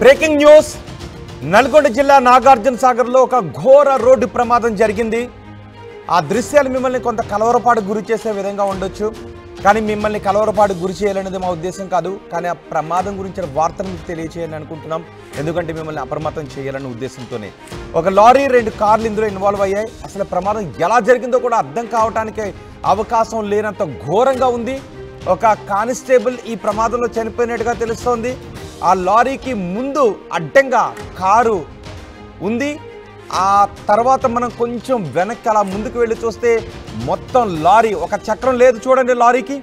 Breaking news Nalgonda జిల్లా నాగార్జున సాగర్ లో ఒక ఘోర రోడ్డు ప్రమాదం జరిగింది. ఆ దృశ్యాలు మిమ్మల్ని కొంత కలవరపాటుకు గురి చేసే విధంగా ఉండొచ్చు, కానీ మిమ్మల్ని కలవరపాటుకు గురి చేయాలనేది మా ఉద్దేశం కాదు. కానీ ఆ ప్రమాదం గురించిన వార్తను మీకు తెలియచేయాలని అనుకుంటున్నాం, ఎందుకంటే మిమ్మల్ని అప్రమత్తం చేయాలనే ఉద్దేశంతోనే. ఒక లారీ 2 కార్లు ఇందులో ఇన్వాల్వ్ అయ్యాయి. అసలు ప్రమాదం ఎలా జరిగిందో కూడా అర్థం కావడానికి అవకాశం లేనంత ఘోరంగా ఉంది. ఒక కానిస్టేబుల్ ఈ ప్రమాదంలో చనిపోయినట్టుగా తెలుస్తోంది. ఆ లారీకి ముందు అడ్డంగా కారు ఉంది. ఆ తర్వాత మనం కొంచెం వెనక్కి అలా ముందుకు వెళ్ళి చూస్తే మొత్తం లారీ, ఒక చక్రం లేదు చూడండి లారీకి.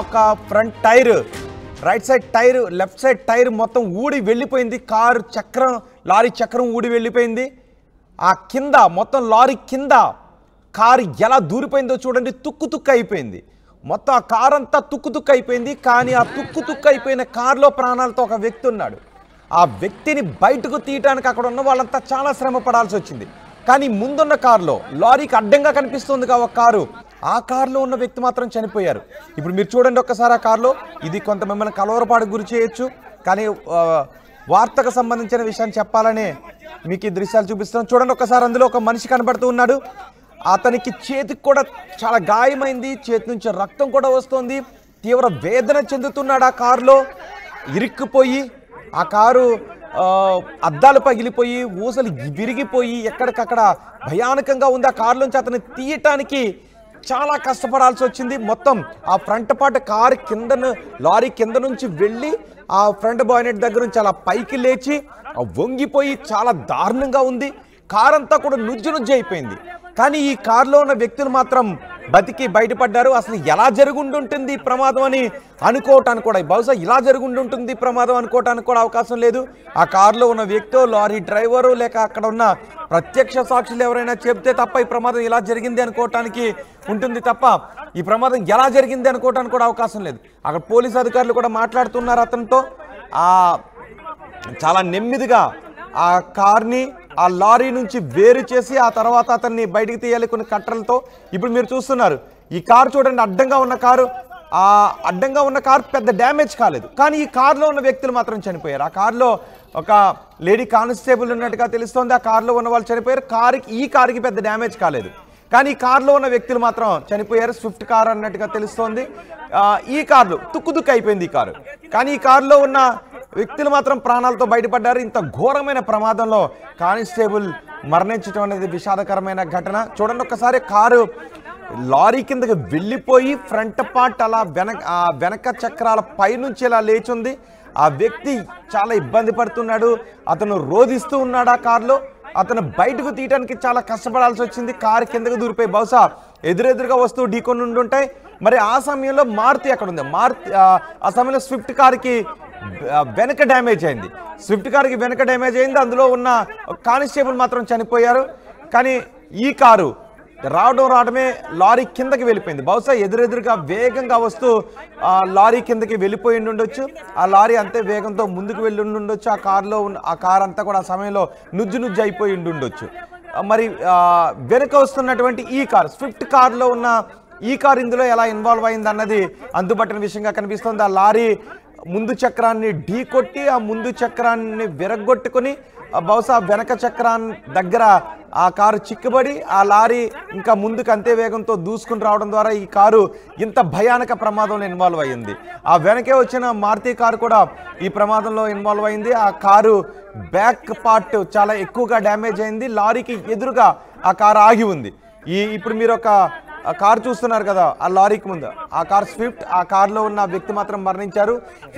ఒక front tyre, right side tyre, left side tyre మొత్తం ఊడి వెళ్ళిపోయింది. కారు చక్రం, లారీ చక్రం ఊడి వెళ్ళిపోయింది. ఆ కింద మొత్తం లారీ కింద కారు ఎలా దూరిపోయిందో చూడండి, తుక్కు అయిపోయింది. మొత్తం ఆ కారు అంతా తుక్కు అయిపోయింది. కానీ ఆ తుక్కు అయిపోయిన కారులో ప్రాణాలతో ఒక వ్యక్తి ఉన్నాడు. ఆ వ్యక్తిని బయటకు తీయడానికి అక్కడ ఉన్న వాళ్ళంతా చాలా శ్రమ పడాల్సి వచ్చింది. కానీ ముందున్న కారులో, లారీకి అడ్డంగా కనిపిస్తుంది ఒక కారు, ఆ కారులో ఉన్న వ్యక్తి మాత్రం చనిపోయారు. ఇప్పుడు మీరు చూడండి ఒక్కసారి ఆ కారులో. ఇది కొంత మిమ్మల్ని కలవరపాటుకు గురి చేయొచ్చు, కానీ వార్తకు సంబంధించిన విషయాన్ని చెప్పాలనే మీకు ఈ దృశ్యాలు చూపిస్తున్నాం. చూడండి ఒక్కసారి, అందులో ఒక మనిషి కనబడుతూ ఉన్నాడు. అతనికి చేతికి కూడా చాలా గాయమైంది, చేతి నుంచి రక్తం కూడా వస్తుంది. తీవ్ర వేదన చెందుతున్నాడు. ఆ కారులో ఇరుక్కుపోయి, ఆ కారు అద్దాలు పగిలిపోయి, ఊసలు విరిగిపోయి ఎక్కడికక్కడ భయానకంగా ఉంది. ఆ కారులోంచి అతను తీయటానికి చాలా కష్టపడాల్సి వచ్చింది. మొత్తం ఆ ఫ్రంట్ పార్ట్ కారు కింద, లారీ కింద నుంచి వెళ్ళి ఆ ఫ్రంట్ బాయ్నెట్ దగ్గర నుంచి అలా పైకి లేచి వంగిపోయి చాలా దారుణంగా ఉంది. కారు అంతా కూడా నుజ్జు అయిపోయింది. కానీ ఈ కారులో ఉన్న వ్యక్తులు మాత్రం బతికి బయటపడ్డారు. అసలు ఎలా జరుగుండుంటుంది ప్రమాదం అని అనుకోవటానికి కూడా, బహుశా ఇలా జరుగుండుంటుంది ప్రమాదం అనుకోవటానికి కూడా అవకాశం లేదు. ఆ కారులో ఉన్న వ్యక్తి, లారీ డ్రైవరు, లేక అక్కడ ఉన్న ప్రత్యక్ష సాక్షులు ఎవరైనా చెప్తే తప్ప ఈ ప్రమాదం ఇలా జరిగింది అనుకోవటానికి ఉంటుంది తప్ప ఈ ప్రమాదం ఎలా జరిగింది అనుకోవటానికి కూడా అవకాశం లేదు. అక్కడ పోలీసు అధికారులు కూడా మాట్లాడుతున్నారు అతనితో. చాలా నెమ్మదిగా ఆ కార్ని ఆ లారీ నుంచి వేరు చేసి ఆ తర్వాత అతన్ని బయటికి తీయాలి కొన్ని కట్టలతో. ఇప్పుడు మీరు చూస్తున్నారు ఈ కారు చూడండి, అడ్డంగా ఉన్న కారు. ఆ అడ్డంగా ఉన్న కారు పెద్ద డ్యామేజ్ కాలేదు, కానీ ఈ కారులో ఉన్న వ్యక్తులు మాత్రం చనిపోయారు. ఆ కారులో ఒక లేడీ కానిస్టేబుల్ ఉన్నట్టుగా తెలుస్తోంది. ఆ కారులో ఉన్న వాళ్ళు చనిపోయారు. ఈ కారుకి పెద్ద డ్యామేజ్ కాలేదు, కానీ ఈ కారులో ఉన్న వ్యక్తులు మాత్రం చనిపోయారు. స్విఫ్ట్ కారు అన్నట్టుగా తెలుస్తోంది. ఈ కార్లు తుక్కు అయిపోయింది ఈ కారు, కానీ ఈ కారులో ఉన్న వ్యక్తులు మాత్రం ప్రాణాలతో బయటపడ్డారు. ఇంత ఘోరమైన ప్రమాదంలో కానిస్టేబుల్ మరణించడం అనేది విషాదకరమైన ఘటన. చూడండి ఒక్కసారి, కారు లారీ కిందకి వెళ్ళిపోయి ఫ్రంట్ పార్ట్ అలా వెనక చక్రాల పైనుంచి ఇలా లేచుంది. ఆ వ్యక్తి చాలా ఇబ్బంది పడుతున్నాడు, అతను రోధిస్తూ ఉన్నాడు. ఆ కారులో అతను బయటకు తీయడానికి చాలా కష్టపడాల్సి వచ్చింది. కారు కిందకు దూరిపోయి బహుశా ఎదురెదురుగా వస్తూ ఢీకొని ఉండుంటాయి. మరి ఆ సమయంలో మారుతి అక్కడ ఉంది. ఆ సమయంలో స్విఫ్ట్ కారుకి వెనక డ్యామేజ్ అయింది. అందులో ఉన్న కానిస్టేబుల్ మాత్రం చనిపోయారు. కానీ ఈ కారు రావడమే లారీ కిందకి వెళ్ళిపోయింది. బహుశా ఎదురెదురుగా వేగంగా వస్తూ లారీ కిందకి వెళ్ళిపోయి ఉండొచ్చు. ఆ లారీ అంతే వేగంతో ముందుకు వెళ్ళి ఉండొచ్చు. ఆ కారులో ఉన్న ఆ కారు అంతా కూడా ఆ సమయంలో నుజ్జు అయిపోయి ఉండొచ్చు. మరి వెనుక వస్తున్నటువంటి ఈ కారు, స్విఫ్ట్ కారులో ఉన్న ఈ కారు ఇందులో ఎలా ఇన్వాల్వ్ అయింది అన్నది అందుబట్టిన విషయంగా కనిపిస్తుంది. ఆ లారీ ముందు చక్రాన్ని ఢీకొట్టి, ఆ ముందు చక్రాన్ని విరగొట్టుకుని బహుశా వెనక చక్రాన్ని దగ్గర ఆ కారు చిక్కుబడి ఆ లారీ ఇంకా ముందుకు అంతే వేగంతో దూసుకుని రావడం ద్వారా ఈ కారు ఇంత భయానక ప్రమాదంలో ఇన్వాల్వ్ అయ్యింది. ఆ వెనకే వచ్చిన మారుతి కారు కూడా ఈ ప్రమాదంలో ఇన్వాల్వ్ అయింది. ఆ కారు బ్యాక్ పార్ట్ చాలా ఎక్కువగా డ్యామేజ్ అయింది. లారీకి ఎదురుగా ఆ కారు ఆగి ఉంది. ఇప్పుడు మీరు ఒక కారు చూస్తున్నారు కదా, ఆ లారీకి ముందు ఆ కారు స్విఫ్ట్, ఆ కారులో ఉన్న వ్యక్తి మాత్రం మరణించారు.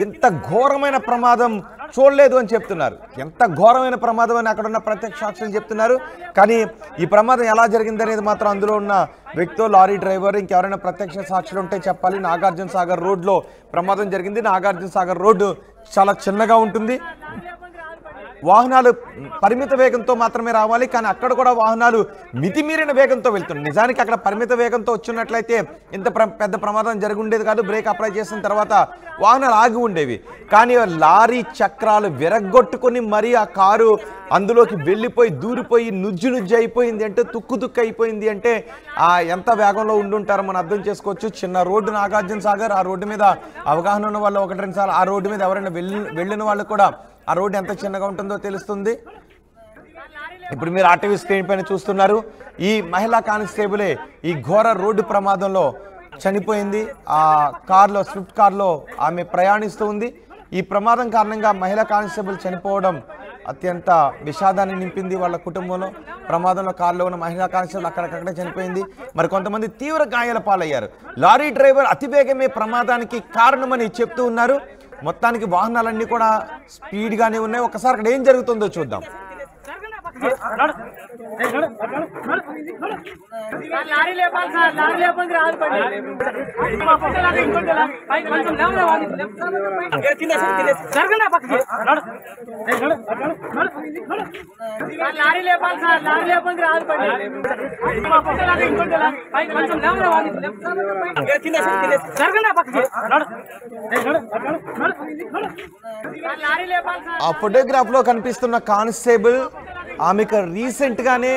ఎంత ఘోరమైన ప్రమాదం చూడలేదు అని చెప్తున్నారు. ఎంత ఘోరమైన ప్రమాదం అని అక్కడ ఉన్న ప్రత్యక్ష సాక్షులు చెప్తున్నారు. కానీ ఈ ప్రమాదం ఎలా జరిగింది అనేది మాత్రం అందులో ఉన్న వ్యక్తి, లారీ డ్రైవర్, ఇంకెవరైనా ప్రత్యక్ష సాక్షులు ఉంటే చెప్పాలి. నాగార్జున సాగర్ రోడ్లో ప్రమాదం జరిగింది. నాగార్జున సాగర్ రోడ్డు చాలా చిన్నగా ఉంటుంది. వాహనాలు పరిమిత వేగంతో మాత్రమే రావాలి, కానీ అక్కడ కూడా వాహనాలు మితిమీరిన వేగంతో వెళ్తున్నాయి. నిజానికి అక్కడ పరిమిత వేగంతో వచ్చినట్లయితే ఇంత పెద్ద ప్రమాదం జరిగి ఉండేది కాదు. బ్రేక్ అప్లై చేసిన తర్వాత వాహనాలు ఆగి ఉండేవి. కానీ లారీ చక్రాలు విరగొట్టుకొని మరి ఆ కారు అందులోకి వెళ్ళిపోయి దూరిపోయి నుజ్జు అయిపోయింది అంటే, తుక్కు అయిపోయింది అంటే ఎంత వేగంలో ఉండుంటారో మనం అర్థం చేసుకోవచ్చు. చిన్న రోడ్డు నాగార్జున సాగర్, ఆ రోడ్డు మీద అవగాహన ఉన్న వాళ్ళు 1-2 సార్లు ఆ రోడ్డు మీద ఎవరైనా వెళ్ళిన వాళ్ళు కూడా ఆ రోడ్డు ఎంత చిన్నగా ఉంటుందో తెలుస్తుంది. ఇప్పుడు మీరు ఆర్టీవీ స్క్రీన్ పైన చూస్తున్నారు. ఈ మహిళా కానిస్టేబులే ఈ ఘోర రోడ్డు ప్రమాదంలో చనిపోయింది. ఆ కార్లో, స్విఫ్ట్ కార్లో ఆమె ప్రయాణిస్తూ ఉంది. ఈ ప్రమాదం కారణంగా మహిళా కానిస్టేబుల్ చనిపోవడం అత్యంత విషాదాన్ని నింపింది వాళ్ళ కుటుంబంలో. ప్రమాదంలో కారులో ఉన్న మహిళా కానిస్టేబుల్ అక్కడికక్కడే చనిపోయింది. మరి కొంతమంది తీవ్ర గాయాల పాలయ్యారు. లారీ డ్రైవర్ అతివేగమే ప్రమాదానికి కారణమని చెప్తూ ఉన్నారు. మొత్తానికి వాహనాలన్నీ కూడా స్పీడ్గానే ఉన్నాయి. ఒకసారి అక్కడ ఏం జరుగుతుందో చూద్దాం. ఆ ఫోటోగ్రాఫ్ లో కనిపిస్తున్న కానిస్టేబుల్ ఆమెకు రీసెంట్గానే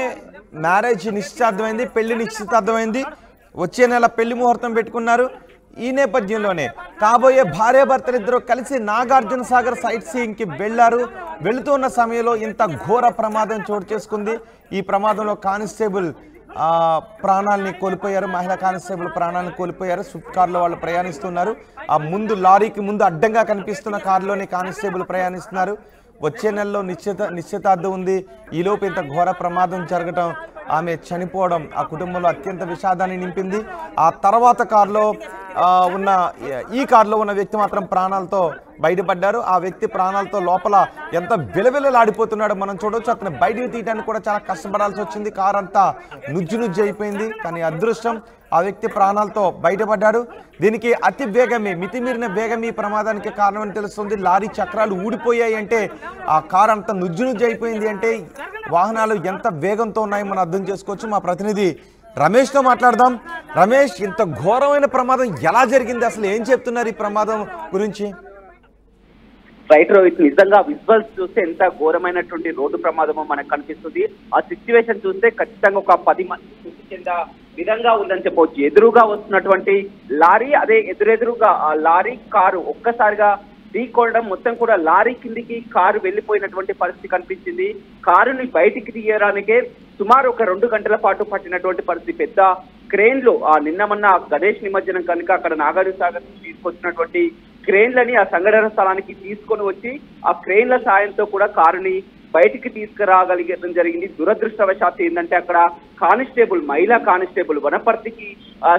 మ్యారేజ్ నిశ్చితార్థమైంది, పెళ్లి నిశ్చితార్థమైంది. వచ్చే నెల పెళ్లి ముహూర్తం పెట్టుకున్నారు. ఈ నేపథ్యంలోనే కాబోయే భార్యాభర్తలిద్దరూ కలిసి నాగార్జున సాగర్ సైట్ సీయింగ్కి వెళ్లారు. వెళుతున్న సమయంలో ఇంత ఘోర ప్రమాదం చోటు చేసుకుంది. ఈ ప్రమాదంలో కానిస్టేబుల్ ప్రాణాలని కోల్పోయారు. మహిళా కానిస్టేబుల్ ప్రాణాలను కోల్పోయారు. స్విఫ్ట్ కార్లో వాళ్ళు ప్రయాణిస్తున్నారు. ఆ ముందు లారీకి ముందు అడ్డంగా కనిపిస్తున్న కారులోనే కానిస్టేబుల్ ప్రయాణిస్తున్నారు. వచ్చే నెలలో నిశ్చితార్థం ఉంది. ఈలోపు ఇంత ఘోర ప్రమాదం జరగటం, ఆమె చనిపోవడం ఆ కుటుంబంలో అత్యంత విషాదాన్ని నింపింది. ఆ తర్వాత ఈ కారులో ఉన్న వ్యక్తి మాత్రం ప్రాణాలతో బయటపడ్డారు. ఆ వ్యక్తి ప్రాణాలతో లోపల ఎంత విలవిలలాడిపోతున్నాడో మనం చూడవచ్చు. అతను బయటకు తీయడానికి కూడా చాలా కష్టపడాల్సి వచ్చింది. కారు అంతా నుజ్జు అయిపోయింది. కానీ అదృష్టం, ఆ వ్యక్తి ప్రాణాలతో బయటపడ్డాడు. దీనికి అతి వేగమే, మితిమీరిన వేగం ఈ ప్రమాదానికి కారణమని తెలుస్తుంది. లారీ చక్రాలు ఊడిపోయాయి అంటే, ఆ కారు అంతా నుజ్జు అయిపోయింది అంటే వాహనాలు ఎంత వేగంతో ఉన్నాయో మనం అర్థం చేసుకోవచ్చు. మా ప్రతినిధి రమేష్తో మాట్లాడదాం. రమేష్, ఇంత ఘోరమైన ప్రమాదం ఎలా జరిగింది? అసలు ఏం చెప్తున్నారు ఈ ప్రమాదం గురించి? రైట్ రోహిత్, నిజంగా విజువల్స్ చూస్తే ఎంత ఘోరమైనటువంటి రోడ్డు ప్రమాదమో మనకు కనిపిస్తుంది. ఆ సిచ్యువేషన్ చూస్తే ఖచ్చితంగా ఒక 10 మంది మృతి చెంద విధంగా ఉందని చెప్పవచ్చు. ఎదురుగా వస్తున్నటువంటి లారీ, అదే ఎదురెదురుగా ఆ లారీ కారు ఒక్కసారిగా ఢీకొనడం, మొత్తం కూడా లారీ కిందికి కారు వెళ్లిపోయినటువంటి పరిస్థితి కనిపించింది. కారుని బయటికి తీయడానికే సుమారు ఒక 2 గంటల పాటు పట్టినటువంటి పరిస్థితి. పెద్ద క్రేన్లు నిన్న మొన్న గణేష్ నిమజ్జనం కనుక అక్కడ నాగార్జున సాగర్ తీసుకొచ్చినటువంటి క్రేన్లని ఆ సంఘటన స్థలానికి తీసుకొని వచ్చి ఆ క్రేన్ల సాయంతో కూడా కారుని బయటికి తీసుకురాగలిగడం జరిగింది. దురదృష్టవశాత్తు ఏంటంటే అక్కడ కానిస్టేబుల్, మహిళా కానిస్టేబుల్, వనపర్తికి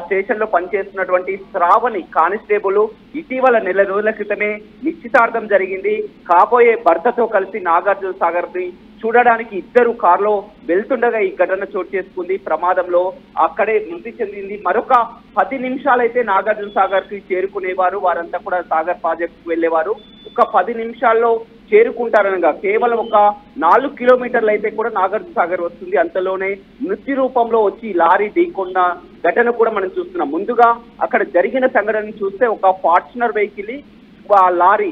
స్టేషన్ లో పనిచేస్తున్నటువంటి శ్రావణి కానిస్టేబుల్ ఇటీవల నెల రోజుల క్రితమే నిశ్చితార్థం జరిగింది. కాబోయే భర్తతో కలిసి నాగార్జున సాగర్ ని చూడడానికి ఇద్దరు కారులో వెళ్తుండగా ఈ ఘటన చోటు చేసుకుంది. ప్రమాదంలో అక్కడే మృతి చెందింది. మరొక 10 నిమిషాలైతే నాగార్జున సాగర్ కి చేరుకునేవారు. వారంతా కూడా సాగర్ ప్రాజెక్ట్ కు వెళ్లేవారు. ఒక 10 నిమిషాల్లో చేరుకుంటారనగా కేవలం ఒక 4 కిలోమీటర్లు అయితే కూడా నాగార్జున సాగర్ వస్తుంది. అంతలోనే మృత్యు రూపంలో వచ్చి లారీ ఢీకొన్న ఘటన కూడా మనం చూస్తున్నాం. ముందుగా అక్కడ జరిగిన సంఘటన చూస్తే ఒక ఫార్చునర్ వెహికల్ లారీ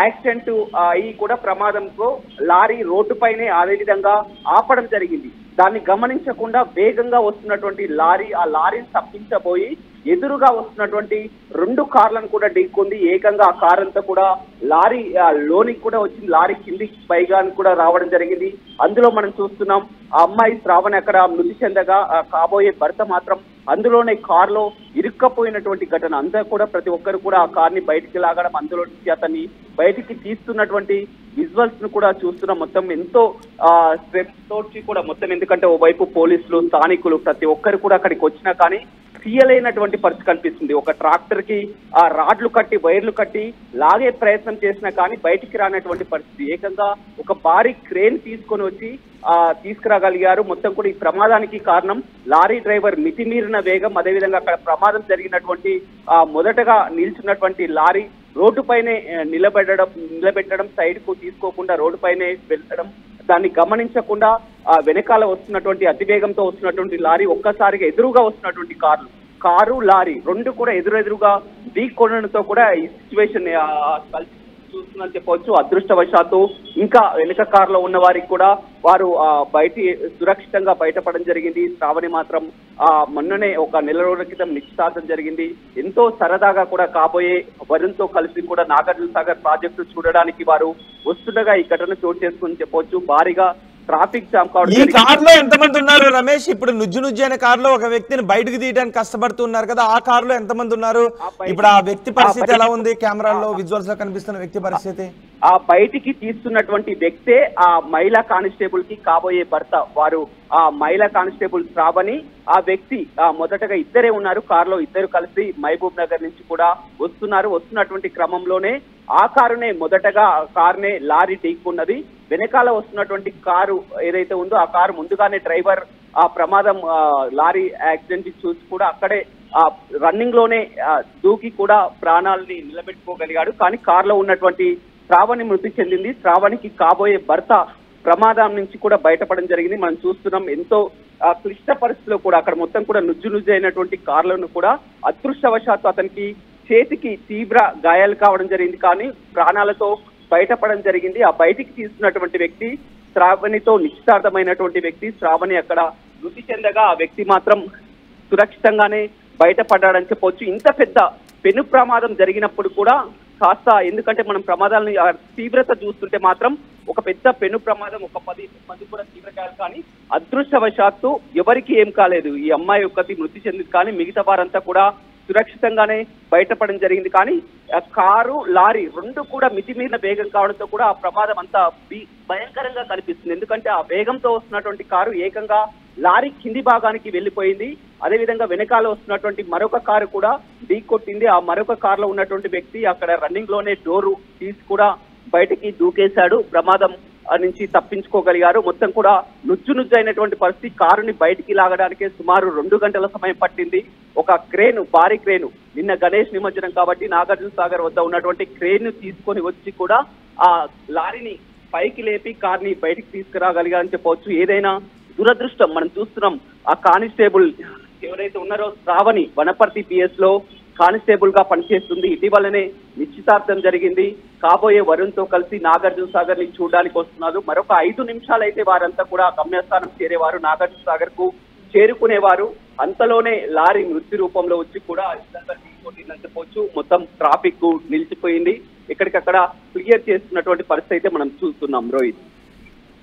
యాక్సిడెంట్ అయ్యి కూడా ప్రమాదంతో లారీ రోడ్డు పైనే అదే విధంగా ఆపడం జరిగింది. దాన్ని గమనించకుండా వేగంగా వస్తున్నటువంటి లారీ ఆ లారీని తప్పించబోయి ఎదురుగా వస్తున్నటువంటి 2 కార్లను కూడా ఢీకొంది. ఏకంగా ఆ కార్ అంతా కూడా లారీ లోనికి కూడా వచ్చింది. లారీ కిందికి పైగా కూడా రావడం జరిగింది. అందులో మనం చూస్తున్నాం ఆ అమ్మాయి శ్రావణి అక్కడ మృతి చెందగా కాబోయే భర్త మాత్రం అందులోనే కారులో ఇరుక్కపోయినటువంటి ఘటన. అంతా కూడా ప్రతి ఒక్కరు కూడా ఆ కార్ని బయటికి లాగడం, అందులో నుంచి అతన్ని బయటికి తీస్తున్నటువంటి విజువల్స్ ను కూడా చూస్తున్నాం. మొత్తం ఎంతో స్ట్రెస్ తోటి కూడా మొత్తం, ఎందుకంటే ఓవైపు పోలీసులు, స్థానికులు ప్రతి ఒక్కరు కూడా అక్కడికి వచ్చినా కానీ తీయలేనటువంటి పరిస్థితి కనిపిస్తుంది. ఒక ట్రాక్టర్ కి ఆ రాడ్లు కట్టి, వైర్లు కట్టి లాగే ప్రయత్నం చేసినా కానీ బయటికి రానటువంటి పరిస్థితి. ఏకంగా ఒక భారీ క్రేన్ తీసుకొని వచ్చి తీసుకురాగలిగారు. మొత్తం కూడా ఈ ప్రమాదానికి కారణం లారీ డ్రైవర్ మితిమీరిన వేగం, అదేవిధంగా అక్కడ ప్రమాదం జరిగినటువంటి మొదటగా నిల్చున్నటువంటి లారీ రోడ్డు పైనే నిలబెట్టడం, సైడ్ కు తీసుకోకుండా రోడ్డు పైనే వెళ్ళడం, దాన్ని గమనించకుండా వెనకాల వస్తున్నటువంటి అతివేగంతో వస్తున్నటువంటి లారీ ఒక్కసారిగా ఎదురుగా వస్తున్నటువంటి కారు లారీ 2 కూడా ఎదురెదురుగా ఢీకొనడంతో కూడా ఈ సిచ్యువేషన్ చూస్తుందని చెప్పవచ్చు. అదృష్టవశాత్తు ఇంకా వెనుక కారులో ఉన్న వారికి కూడా వారు సురక్షితంగా బయటపడడం జరిగింది. శ్రావణి మాత్రం మొన్ననే ఒక నెల రోజుల క్రితం నిశ్చితార్థం జరిగింది. ఎంతో సరదాగా కూడా కాబోయే వరుణ్తో కలిసి కూడా నాగార్జున సాగర్ ప్రాజెక్టు చూడడానికి వారు వస్తుండగా ఈ ఘటన చోటు చేసుకుని చెప్పవచ్చు. భారీగా ట్రాఫిక్ జామ్ కావడం. ఈ కారులో ఎంతమంది ఉన్నారు రమేష్? ఇప్పుడు నుజ్జు అనే కారులో ఒక వ్యక్తిని బయటకు తీయడానికి కష్టపడుతున్నారు కదా, ఆ కారులో ఎంతమంది ఉన్నారు? ఇప్పుడు ఆ వ్యక్తి పరిస్థితి ఎలా ఉంది? కెమెరాల్లో విజువల్స్ లో కనిపిస్తున్న వ్యక్తి పరిస్థితి? ఆ బయటికి తీస్తున్నటువంటి వ్యక్తే ఆ మహిళా కానిస్టేబుల్ కి కాబోయే భర్త. వారు ఆ మహిళా కానిస్టేబుల్ శ్రావణి, ఆ వ్యక్తి మొదటగా ఇద్దరే ఉన్నారు కారులో. ఇద్దరు కలిసి మహబూబ్ నగర్ నుంచి కూడా వస్తున్నటువంటి క్రమంలోనే ఆ కారునే మొదటగా కారునే లారీ ఢీక్కున్నది. వెనకాల వస్తున్నటువంటి కారు ఏదైతే ఉందో ఆ కారు ముందుగానే డ్రైవర్ ఆ ప్రమాదం లారీ యాక్సిడెంట్ చూసి కూడా అక్కడే రన్నింగ్ లోనే దూకి కూడా ప్రాణాలని నిలబెట్టుకోగలిగాడు. కానీ కారులో ఉన్నటువంటి శ్రావణి మృతి చెందింది. శ్రావణికి కాబోయే భర్త ప్రమాదం నుంచి కూడా బయటపడడం జరిగింది. మనం చూస్తున్నాం ఎంతో క్లిష్ట పరిస్థితిలో కూడా అక్కడ మొత్తం కూడా నుజ్జు అయినటువంటి కార్లను కూడా అదృష్టవశాత్తు అతనికి చేతికి తీవ్ర గాయాలు కావడం జరిగింది. కానీ ప్రాణాలతో బయటపడడం జరిగింది. ఆ బయటికి తీసుకున్నటువంటి వ్యక్తి శ్రావణితో నిశ్చితార్థమైనటువంటి వ్యక్తి. శ్రావణి అక్కడ మృతి చెందగా ఆ వ్యక్తి మాత్రం సురక్షితంగానే బయటపడ్డాడని చెప్పవచ్చు. ఇంత పెద్ద పెను ప్రమాదం జరిగినప్పుడు కూడా కాస్త, ఎందుకంటే మనం ప్రమాదాలని తీవ్రత చూస్తుంటే మాత్రం ఒక పెద్ద పెను ప్రమాదం, ఒక 10 మంది కూడా తీవ్రగాయాలు, కానీ అదృష్టవశాత్తు ఎవరికి ఏం కాలేదు. ఈ అమ్మాయి ఒక్కటి మృతి చెందింది, కానీ మిగతా వారంతా కూడా సురక్షితంగానే బయటపడడం జరిగింది. కానీ కారు లారీ రెండు కూడా మితిమీరిన వేగం కావడంతో కూడా ఆ ప్రమాదం అంతా భయంకరంగా కనిపిస్తుంది. ఎందుకంటే ఆ వేగంతో వస్తున్నటువంటి కారు ఏకంగా లారీ కింది భాగానికి వెళ్లిపోయింది. అదేవిధంగా వెనకాల వస్తున్నటువంటి మరొక కారు కూడా ఢీకొట్టింది. ఆ మరొక కారులో ఉన్నటువంటి వ్యక్తి అక్కడ రన్నింగ్ లోనే డోరు తీసి కూడా బయటికి దూకేశాడు. ప్రమాదం నుంచి తప్పించుకోగలిగారు. మొత్తం కూడా నుజ్జు అయినటువంటి పరిస్థితి. కారుని బయటికి లాగడానికే సుమారు 2 గంటల సమయం పట్టింది. ఒక క్రేను, భారీ క్రేను, నిన్న గణేష్ నిమజ్జనం కాబట్టి నాగార్జున సాగర్ వద్ద ఉన్నటువంటి క్రేన్ తీసుకొని వచ్చి కూడా ఆ లారీని పైకి లేపి కార్ని బయటికి తీసుకురాగలిగారని చెప్పవచ్చు. ఏదైనా దురదృష్టం. మనం చూస్తున్నాం ఆ కానిస్టేబుల్ ఎవరైతే ఉన్నారో శ్రావణి వనపర్తి పిఎస్ లో కానిస్టేబుల్ గా పనిచేస్తుంది. ఇటీవలనే నిశ్చితార్థం జరిగింది. కాబోయే వరుణ్తో కలిసి నాగార్జున సాగర్ ని చూడడానికి వస్తున్నారు. మరొక 5 నిమిషాలైతే వారంతా కూడా గమ్యస్థానం చేరేవారు, నాగార్జున సాగర్ కు చేరుకునేవారు. అంతలోనే లారీ మృత్యు రూపంలో వచ్చి కూడా చెప్పవచ్చు. మొత్తం ట్రాఫిక్ నిలిచిపోయింది. ఎక్కడికక్కడ క్లియర్ చేస్తున్నటువంటి పరిస్థితి అయితే మనం చూస్తున్నాం. రోహిత్.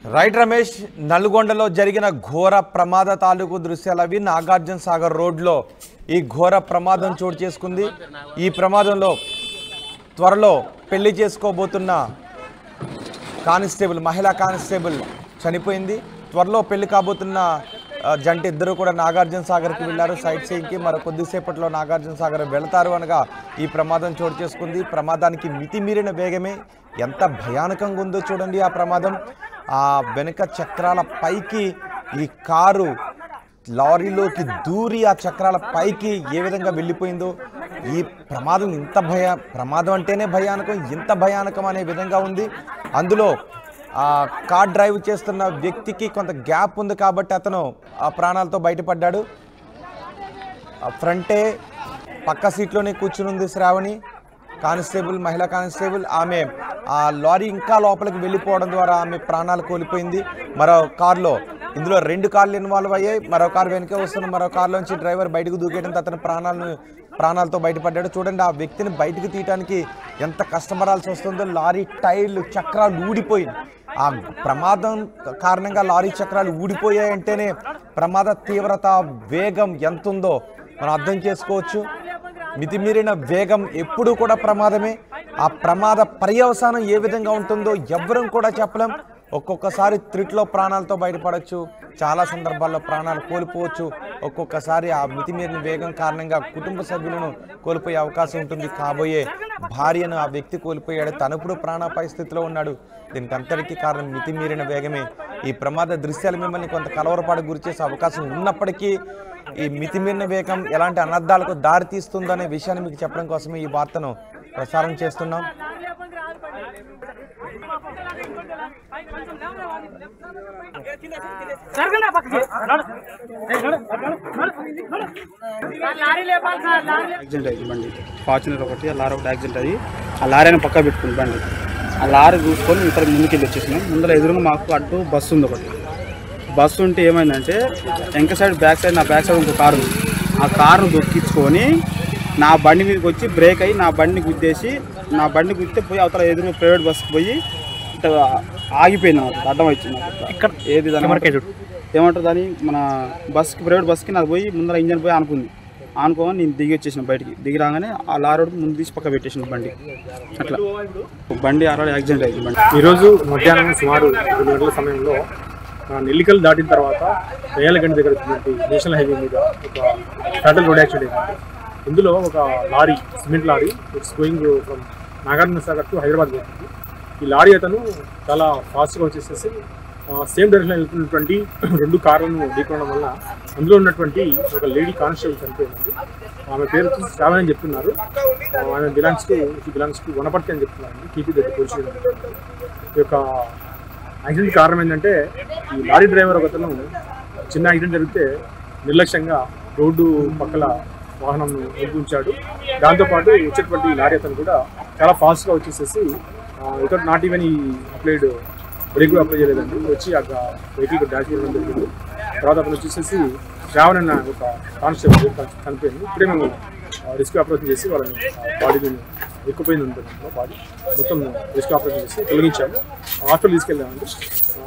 రైట్ రమేష్, నల్గొండలో జరిగిన ఘోర ప్రమాద తాలూకు దృశ్యాలు అవి. నాగార్జున సాగర్ రోడ్లో ఈ ఘోర ప్రమాదం చోటు చేసుకుంది. ఈ ప్రమాదంలో త్వరలో పెళ్లి చేసుకోబోతున్న కానిస్టేబుల్, మహిళా కానిస్టేబుల్ చనిపోయింది. త్వరలో పెళ్లి కాబోతున్న జంట ఇద్దరు కూడా నాగార్జున సాగర్కి వెళ్ళారు సైట్ సీయింగ్కి. మరో కొద్దిసేపట్లో నాగార్జున సాగర్ వెళతారు అనగా ఈ ప్రమాదం చోటు చేసుకుంది. ప్రమాదానికి మితిమీరిన వేగమే. ఎంత భయానకంగా ఉందో చూడండి ఆ ప్రమాదం. ఆ వెనుక చక్రాల పైకి ఈ కారు లారీలోకి దూరి ఆ చక్రాల పైకి ఏ విధంగా వెళ్ళిపోయిందో. ఈ ప్రమాదం ప్రమాదం అంటేనే భయానకం, ఇంత భయానకం అనే విధంగా ఉంది. అందులో కార్ డ్రైవ్ చేస్తున్న వ్యక్తికి కొంత గ్యాప్ ఉంది కాబట్టి అతను ఆ ప్రాణాలతో బయటపడ్డాడు. ఫ్రంటే పక్క సీట్లోనే కూర్చుని ఉంది శ్రావణి కానిస్టేబుల్, మహిళా కానిస్టేబుల్. ఆమె ఆ లారీ ఇంకా లోపలికి వెళ్ళిపోవడం ద్వారా ఆమె ప్రాణాలు కోల్పోయింది. మరో కారులో, ఇందులో 2 కార్లు ఇన్వాల్వ్ అయ్యాయి. మరో కారు వెనుక వస్తున్న మరో కారులోంచి డ్రైవర్ బయటకు దూకేయడంతో అతను ప్రాణాలతో బయటపడ్డాడు. చూడండి ఆ వ్యక్తిని బయటకు తీయడానికి ఎంత కష్టపడాల్సి వస్తుందో. లారీ టైర్లు, చక్రాలు ఊడిపోయింది. ఆ ప్రమాదం కారణంగా లారీ చక్రాలు ఊడిపోయాయంటేనే ప్రమాద తీవ్రత, వేగం ఎంత ఉందో మనం అర్థం చేసుకోవచ్చు. మితిమీరిన వేగం ఎప్పుడూ కూడా ప్రమాదమే. ఆ ప్రమాద పర్యవసానం ఏ విధంగా ఉంటుందో ఎవ్వరం కూడా చెప్పలేం. ఒక్కొక్కసారి త్రిట్లో ప్రాణాలతో బయటపడవచ్చు, చాలా సందర్భాల్లో ప్రాణాలు కోల్పోవచ్చు. ఒక్కొక్కసారి ఆ మితిమీరిన వేగం కారణంగా కుటుంబ సభ్యులను కోల్పోయే అవకాశం ఉంటుంది. కాబోయే భార్యను ఆ వ్యక్తి కోల్పోయాడు, తనప్పుడు ప్రాణాపాయ స్థితిలో ఉన్నాడు. దీనికి అంతటికీ కారణం మితిమీరిన వేగమే. ఈ ప్రమాద దృశ్యాలు మిమ్మల్ని కొంత కలవరపాటుకు గురిచేసే అవకాశం ఉన్నప్పటికీ ఈ మితిమీరిన వేగం ఎలాంటి అనర్థాలకు దారి తీస్తుందనే విషయాన్ని మీకు చెప్పడం కోసమే ఈ వార్తను ప్రసారం చేస్తున్నాం. యాక్సిడెంట్ అయింది బండి, ఫార్చునర్ ఒకటి, లారీ ఒకటి యాక్సిడెంట్ అయ్యి ఆ లారీని పక్క పెట్టుకుని బండి ఆ లారీ చూసుకొని ఇతర ముందుకెళ్ళి వచ్చేసినాం. ముందర ఎదురుగా మాకు అడ్డు బస్సు ఉంది. ఒకటి బస్సు ఉంటే ఏమైందంటే వెనక సైడ్ బ్యాక్ సైడ్ నా బ్యాక్ సైడ్ ఇంకో కారు ఉంది. ఆ కారును దొక్కించుకొని నా బండి మీదకి వచ్చి బ్రేక్ అయ్యి నా బండిని గుద్దేసి నా బండి గుద్దితే పోయి అవతల ఎదురు ప్రైవేట్ బస్సుకి పోయి ఇట్లా ఆగిపోయింది. నాకు అడ్డం వచ్చింది. ఇక్కడ ఏది దాని ఏమంటారు దాన్ని మన బస్కి ప్రైవేట్ బస్కి నాకు పోయి ముందర ఇంజన్ పోయి ఆనుకోని నేను దిగి వచ్చేసిన బయటికి. దిగి రాగానే ఆ లారీ ముందు తీసి పక్క పెట్టేసిన బండి. అట్లా బండి ఆల్రెడీ యాక్సిడెంట్ అయింది. బండి ఈరోజు మధ్యాహ్నం సుమారు 2 గంటల సమయంలో నెల్లికల్ దాటిన తర్వాత రేయలగండి దగ్గర నేషనల్ హైవే మీద ఒక ఫ్యాటల్ రోడ్ యాక్సిడెంట్ అయింది. ఇందులో ఒక lorry, cement lorry it's going from Nagarjuna Sagar to Hyderabad పోతుంది. ఈ లారీ అతను చాలా ఫాస్ట్గా వచ్చేసేసి సేమ్ డైరెక్షన్లో వెళ్తున్నటువంటి 2 కార్లను ఢీకొనడం వల్ల అందులో ఉన్నటువంటి ఒక లేడీ కానిస్టేబుల్ చనిపోయిందండి. ఆమె పేరు శ్రావణి అని చెప్తున్నారు. ఆమె బిలాంగ్స్ టు వనపర్తి అని చెప్తున్నారండి. టీపీ దగ్గర పోలీసు ఈ యొక్క యాక్సిడెంట్ కారణం ఏంటంటే ఈ లారీ డ్రైవర్ ఒకతను చిన్న యాక్సిడెంట్ జరిగితే నిర్లక్ష్యంగా రోడ్డు పక్కల వాహనం ఉంచాడు. దాంతోపాటు వచ్చేటువంటి లారీ అతను కూడా చాలా ఫాస్ట్గా వచ్చేసేసి ఇక్కడ నాట్ ఈవెన్ ఈ అప్లైడ్ బ్రేక్ కూడా అప్లై చేయలేదండి. వచ్చి ఆ వెహికల్ డాష్ చేయడం జరిగింది. తర్వాత అతను వచ్చేసేసి శ్రావణ్ అన్న ఒక కానిస్టేబుల్ చనిపోయింది. ఇప్పుడే మేము రెస్క్యూ ఆపరేషన్ చేసి వాళ్ళని బాడీని ఎక్కుపోయింది ఉంటుంది బాడీ మొత్తం రెస్క్యూ ఆపరేషన్ చేసి తొలగించాము. హాస్పిటల్ తీసుకెళ్ళామండి.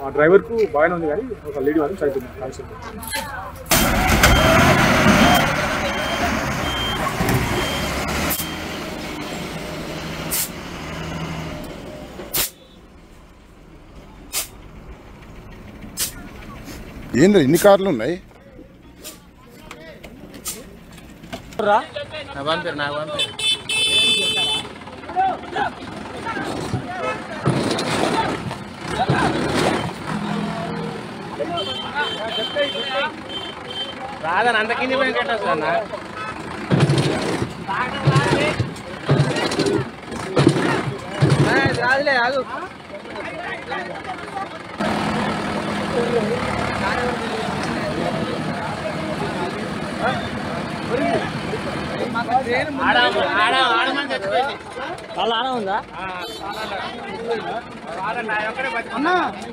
ఆ డ్రైవర్కు బాగానే ఉంది కానీ ఒక లేడీ వాళ్ళని చనిపోయింది కానిస్టేబుల్. ఏంద్ర ఇన్ని కార్లు ఉన్నాయి? రాదని అంత కింది పోయి కట్టొస్తా రాదులే ఆగు. ఆడ ఉందా?